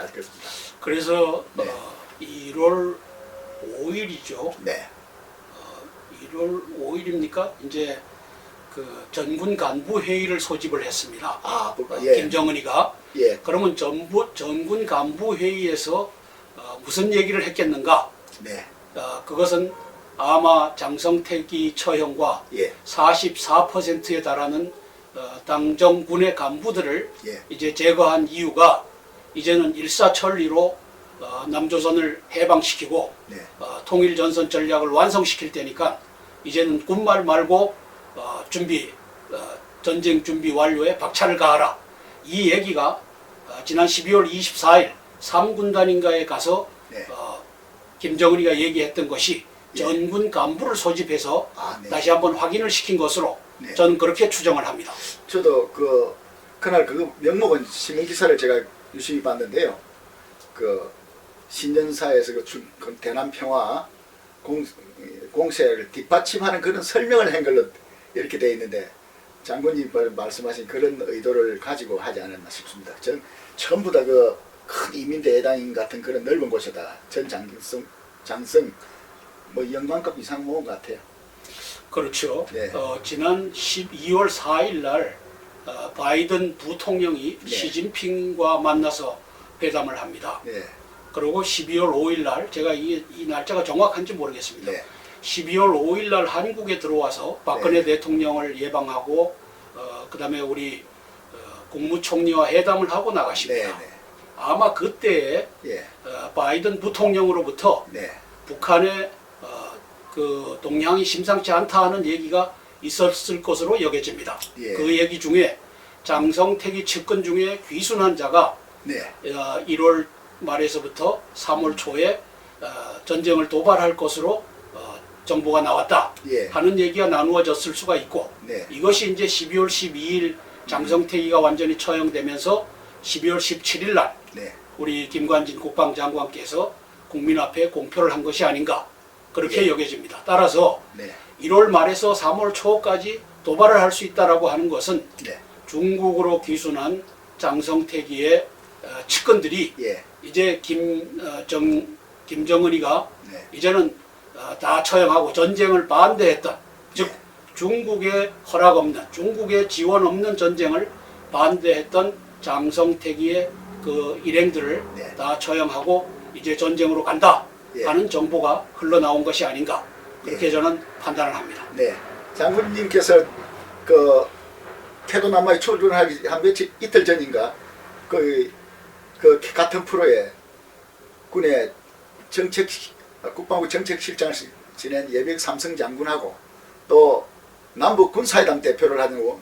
알겠습니다. 그래서 네. 1월 5일이죠. 네. 1월 5일입니까? 이제 그 전군 간부 회의를 소집을 했습니다. 아, 예. 김정은이가. 예. 그러면 전군 간부 회의에서 무슨 얘기를 했겠는가? 네. 그것은 아마 장성택이 처형과 예. 44%에 달하는 당정군의 간부들을 예. 이제 제거한 이유가 이제는 일사천리로 남조선을 해방시키고 네. 통일전선 전략을 완성시킬 때니까 이제는 군말 말고 전쟁 준비 완료에 박차를 가하라. 이 얘기가 지난 12월 24일 3군단인가에 가서 네. 김정은이가 얘기했던 것이 예. 전군 간부를 소집해서 네. 다시 한번 확인을 시킨 것으로 네. 저는 그렇게 추정을 합니다. 저도 그날 명목은 신문기사를 제가 유심히 봤는데요. 신년사에서 그 대남평화 공세를 뒷받침하는 그런 설명을 한 걸로 이렇게 되어 있는데 장군님 말씀하신 그런 의도를 가지고 하지 않았나 싶습니다. 전 전부 다 큰 이민대회당 같은 그런 넓은 곳에다 전 장성 영광급 이상 모은 것 같아요. 그렇죠. 네. 지난 12월 4일 날 바이든 부통령이 네. 시진핑과 만나서 회담을 합니다. 네. 그리고 그리고 12월 5일 날 제가 이 날짜가 정확한지 모르겠습니다. 네. 12월 5일 날 한국에 들어와서 박근혜 대통령을 예방하고 그다음에 우리 국무총리와 회담을 하고 나가십니다. 네. 아마 그때에 예. 바이든 부통령으로부터 네. 북한의 그 동향이 심상치 않다 하는 얘기가 있었을 것으로 여겨집니다. 예. 그 얘기 중에 장성택이 측근 중에 귀순한 자가 네. 1월 말에서부터 3월 초에 전쟁을 도발할 것으로 정보가 나왔다 예. 하는 얘기가 나누어졌을 수가 있고 네. 이것이 이제 12월 12일 장성택이가 완전히 처형되면서 12월 17일 날 네. 우리 김관진 국방장관께서 국민 앞에 공표를 한 것이 아닌가 그렇게 예. 여겨집니다. 따라서 네. 1월 말에서 3월 초까지 도발을 할 수 있다라고 하는 것은 네. 중국으로 귀순한 장성택이의 측근들이 예. 이제 김정은이가 네. 이제는 다 처형하고 전쟁을 반대했던 즉 네. 중국의 허락 없는 중국의 지원 없는 전쟁을 반대했던 장성택이의 그 일행들을 네. 다 처형하고 이제 전쟁으로 간다 예. 하는 정보가 흘러나온 것이 아닌가 그렇게 예. 저는 판단을 합니다. 네. 장군님께서 태도 남마에 출근하기 한 이틀 전인가 같은 프로에 군의 국방부 정책실장을 지낸 예비역 삼성 장군하고 또 남북 군사회담 대표를 하는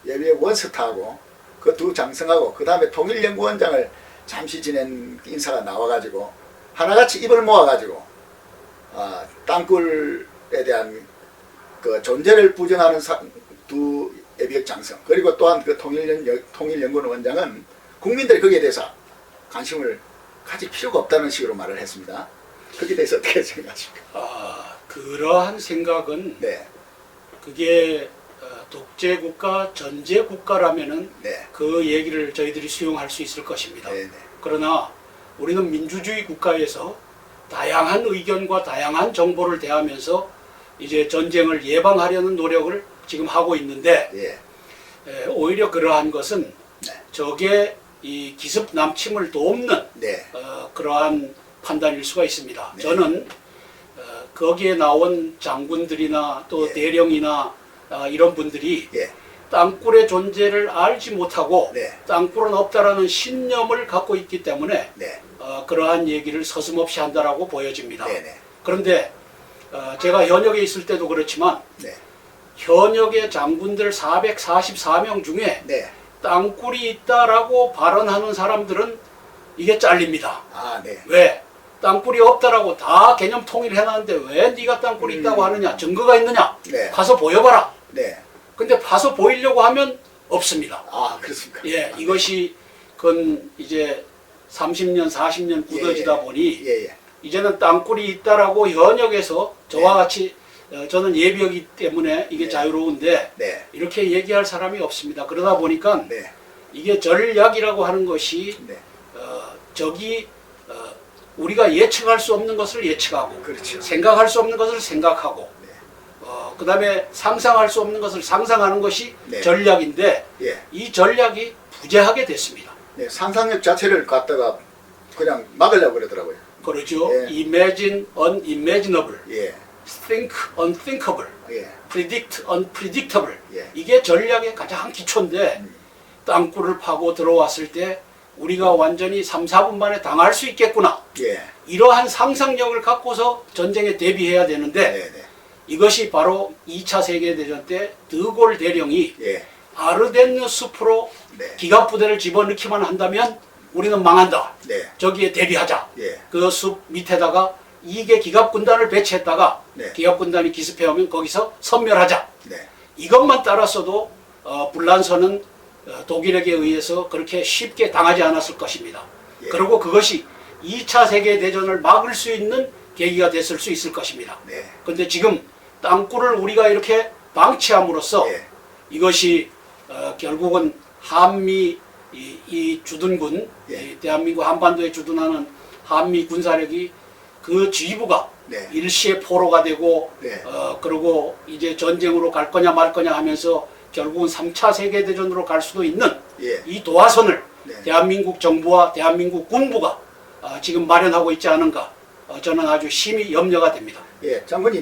예비역 원스타하고 그 두 장성하고 그 다음에 통일연구원장을 잠시 지낸 인사가 나와가지고 하나같이 입을 모아가지고 땅굴에 대한 그 존재를 부정하는 두 예비역 장성 그리고 또한 그 통일연구원장은 국민들이 거기에 대해서 관심을 가질 필요가 없다는 식으로 말을 했습니다. 거기에 대해서 어떻게 생각하십니까? 그러한 생각은 네. 그게 독재국가, 전제국가라면은 네. 그 얘기를 저희들이 수용할 수 있을 것입니다. 네. 네. 그러나 우리는 민주주의 국가에서 다양한 의견과 다양한 정보를 대하면서 이제 전쟁을 예방하려는 노력을 지금 하고 있는데 예. 오히려 그러한 것은 네. 적의 이 기습 남침을 돕는 네. 그러한 판단일 수가 있습니다. 네. 저는 거기에 나온 장군들이나 또 예. 대령이나 이런 분들이 예. 땅굴의 존재를 알지 못하고 네. 땅굴은 없다라는 신념을 갖고 있기 때문에 네. 그러한 얘기를 서슴없이 한다라고 보여집니다. 네. 네. 그런데 제가 현역에 있을 때도 그렇지만 네. 현역의 장군들 444명 중에 네. 땅굴이 있다라고 발언하는 사람들은 이게 잘립니다. 네. 왜? 땅굴이 없다라고 다 개념 통일해놨는데 왜 네가 땅굴이 있다고 하느냐? 증거가 있느냐? 네. 가서 보여봐라. 네. 근데 가서 보이려고 하면 없습니다. 그렇습니까? 예, 이것이 그건 이제 30년, 40년 굳어지다 보니 예. 이제는 땅굴이 있다라고 현역에서 저와 같이 저는 예비역이기 때문에 이게 네. 자유로운데 네. 이렇게 얘기할 사람이 없습니다. 그러다 보니까 네. 이게 전략이라고 하는 것이 네. 적이 우리가 예측할 수 없는 것을 예측하고 그렇죠. 생각할 수 없는 것을 생각하고 네. 그다음에 상상할 수 없는 것을 상상하는 것이 네. 전략인데 예. 이 전략이 부재하게 됐습니다. 네, 상상력 자체를 갖다가 그냥 막으려고 그러더라고요. 그렇죠. 예. Imagine unimaginable, 예. think unthinkable, 예. predict unpredictable. 예. 이게 전략의 가장 기초인데 땅굴을 파고 들어왔을 때 우리가 완전히 3, 4분 만에 당할 수 있겠구나. 예. 이러한 상상력을 갖고서 전쟁에 대비해야 되는데 네, 네. 이것이 바로 2차 세계대전 때 드골 대령이 예. 아르덴느 숲으로 네. 기갑부대를 집어넣기만 한다면 우리는 망한다. 네. 저기에 대비하자. 예. 그 숲 밑에다가 2개 기갑군단을 배치했다가 네. 기갑군단이 기습해오면 거기서 섬멸하자. 네. 이것만 따랐어도 불란서는 독일에게 의해서 그렇게 쉽게 당하지 않았을 것입니다. 예. 그리고 그것이 2차 세계대전을 막을 수 있는 계기가 됐을 수 있을 것입니다. 네. 그런데 지금 땅굴을 우리가 이렇게 방치함으로써 예. 이것이 결국은 한미 이 주둔군, 예. 이 대한민국 한반도에 주둔하는 한미 군사력이 그 지휘부가 네. 일시에 포로가 되고 네. 그리고 이제 전쟁으로 갈 거냐 말 거냐 하면서 결국은 3차 세계대전으로 갈 수도 있는 예. 이 도화선을 네. 대한민국 정부와 대한민국 군부가 지금 마련하고 있지 않은가 저는 아주 심히 염려가 됩니다. 예. 장군님,